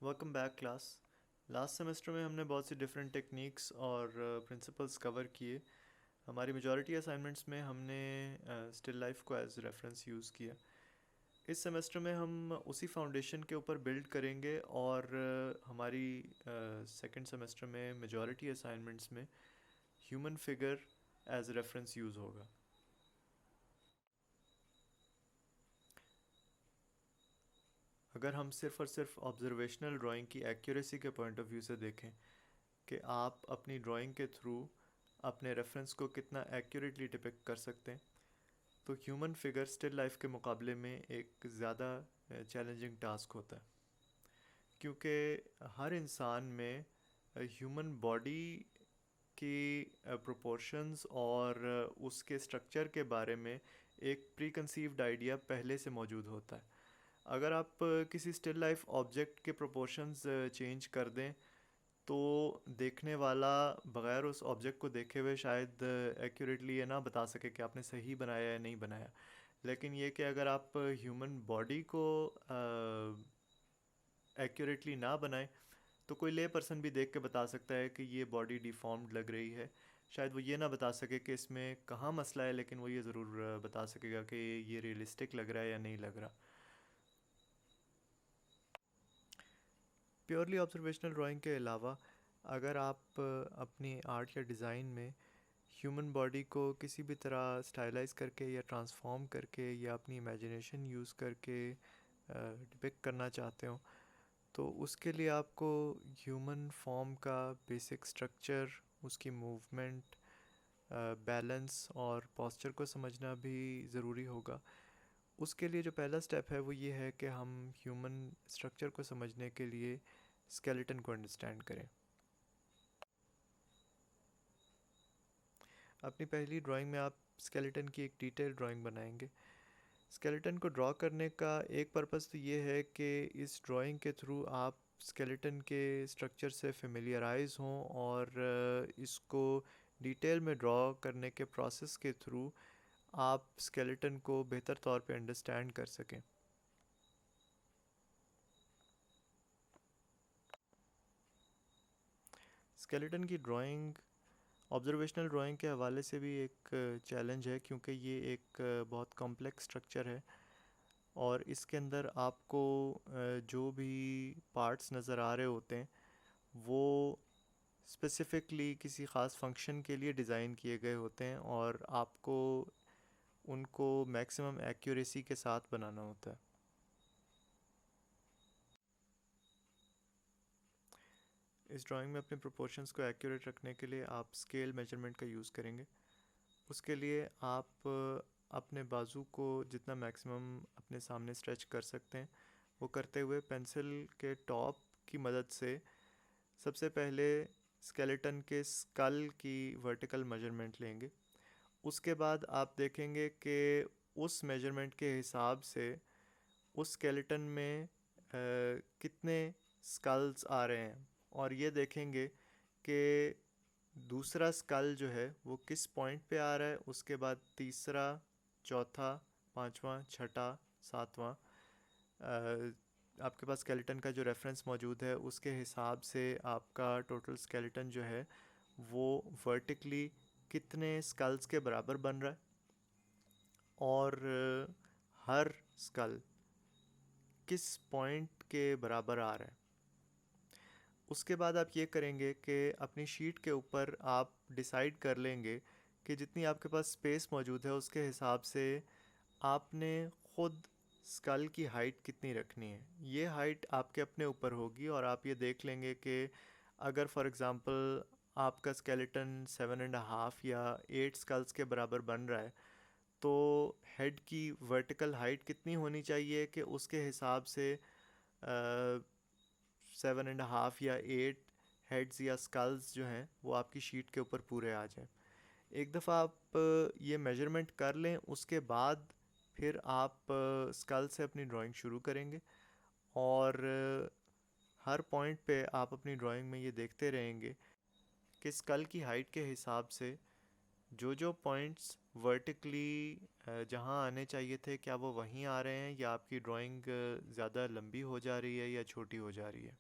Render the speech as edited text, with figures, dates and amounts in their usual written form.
Welcome back class. Last semester में हमने बहुत सी डिफरेंट टेक्निक्स और प्रिंसिपल्स कवर किए। हमारी मेजॉरिटी असाइनमेंट्स में हमने स्टिल लाइफ को एज रेफरेंस यूज़ किया। इस सेमेस्टर में हम उसी फाउंडेशन के ऊपर बिल्ड करेंगे और हमारी सेकंड सेमेस्टर में मेजॉरिटी असाइनमेंट्स में human figure as reference use होगा। अगर हम सिर्फ और सिर्फ ऑब्जर्वेशनल ड्राइंग की एक्यूरेसी के पॉइंट ऑफ व्यू से देखें कि आप अपनी ड्राइंग के थ्रू अपने रेफरेंस को कितना एक्यूरेटली डिपिक्ट कर सकते हैं, तो ह्यूमन फिगर स्टिल लाइफ के मुकाबले में एक ज़्यादा चैलेंजिंग टास्क होता है, क्योंकि हर इंसान में ह्यूमन बॉडी की प्रोपोर्शंस और उसके स्ट्रक्चर के बारे में एक प्री कंसीव्ड आइडिया पहले से मौजूद होता है। अगर आप किसी स्टिल लाइफ ऑब्जेक्ट के प्रोपोर्शंस चेंज कर दें तो देखने वाला बगैर उस ऑब्जेक्ट को देखे हुए शायद एक्यूरेटली ये ना बता सके कि आपने सही बनाया या नहीं बनाया। लेकिन ये कि अगर आप ह्यूमन बॉडी को एक्यूरेटली ना बनाएं तो कोई ले पर्सन भी देख के बता सकता है कि ये बॉडी डिफॉर्म्ड लग रही है। शायद वो ये ना बता सके कि इसमें कहाँ मसला है, लेकिन वो ये ज़रूर बता सकेगा कि ये रियलिस्टिक लग रहा है या नहीं लग रहा। प्योरली ऑब्जर्वेशनल ड्राइंग के अलावा अगर आप अपनी आर्ट या डिज़ाइन में ह्यूमन बॉडी को किसी भी तरह स्टाइलाइज करके या ट्रांसफॉर्म करके या अपनी इमेजिनेशन यूज़ करके डिपिक्ट करना चाहते हो, तो उसके लिए आपको ह्यूमन फॉर्म का बेसिक स्ट्रक्चर, उसकी मूवमेंट, बैलेंस और पोस्चर को समझना भी ज़रूरी होगा। उसके लिए जो पहला स्टेप है वो ये है कि हम ह्यूमन स्ट्रक्चर को समझने के लिए स्केलेटन को अंडरस्टैंड करें। अपनी पहली ड्राइंग में आप स्केलेटन की एक डिटेल ड्राइंग बनाएंगे। स्केलेटन को ड्रॉ करने का एक पर्पस तो ये है कि इस ड्राइंग के थ्रू आप स्केलेटन के स्ट्रक्चर से फेमिलियराइज हों और इसको डिटेल में ड्रॉ करने के प्रोसेस के थ्रू आप स्केलेटन को बेहतर तौर पे अंडरस्टैंड कर सकें। स्केलेटन की ड्राइंग ऑब्जर्वेशनल ड्राइंग के हवाले से भी एक चैलेंज है, क्योंकि ये एक बहुत कॉम्प्लेक्स स्ट्रक्चर है और इसके अंदर आपको जो भी पार्ट्स नज़र आ रहे होते हैं वो स्पेसिफ़िकली किसी ख़ास फंक्शन के लिए डिज़ाइन किए गए होते हैं और आपको उनको मैक्सिमम एक्यूरेसी के साथ बनाना होता है। इस ड्राइंग में अपने प्रोपोर्शंस को एक्यूरेट रखने के लिए आप स्केल मेजरमेंट का यूज़ करेंगे। उसके लिए आप अपने बाजू को जितना मैक्सिमम अपने सामने स्ट्रेच कर सकते हैं वो करते हुए पेंसिल के टॉप की मदद से सबसे पहले स्केलेटन के स्कल की वर्टिकल मेजरमेंट लेंगे। उसके बाद आप देखेंगे कि उस मेजरमेंट के हिसाब से उस स्केलेटन में कितने स्कल्स आ रहे हैं और ये देखेंगे कि दूसरा स्कल जो है वो किस पॉइंट पे आ रहा है, उसके बाद तीसरा, चौथा, पांचवा, छठा, सातवां। आपके पास स्केलेटन का जो रेफरेंस मौजूद है उसके हिसाब से आपका टोटल स्केलेटन जो है वो वर्टिकली कितने स्कल्स के बराबर बन रहा है और हर स्कल किस पॉइंट के बराबर आ रहा है। उसके बाद आप ये करेंगे कि अपनी शीट के ऊपर आप डिसाइड कर लेंगे कि जितनी आपके पास स्पेस मौजूद है उसके हिसाब से आपने ख़ुद स्कल की हाइट कितनी रखनी है। ये हाइट आपके अपने ऊपर होगी और आप ये देख लेंगे कि अगर फॉर एग्ज़ाम्पल आपका स्केलेटन 7.5 या 8 स्कल्स के बराबर बन रहा है, तो हेड की वर्टिकल हाइट कितनी होनी चाहिए कि उसके हिसाब से 7.5 या 8 हेड्स या स्कल्स जो हैं वो आपकी शीट के ऊपर पूरे आ जाएं। एक दफ़ा आप ये मेजरमेंट कर लें उसके बाद फिर आप स्कल से अपनी ड्राइंग शुरू करेंगे और हर पॉइंट पे आप अपनी ड्राइंग में ये देखते रहेंगे कि स्कल की हाइट के हिसाब से जो जो पॉइंट्स वर्टिकली जहाँ आने चाहिए थे क्या वो वहीं आ रहे हैं या आपकी ड्राइंग ज़्यादा लंबी हो जा रही है या छोटी हो जा रही है।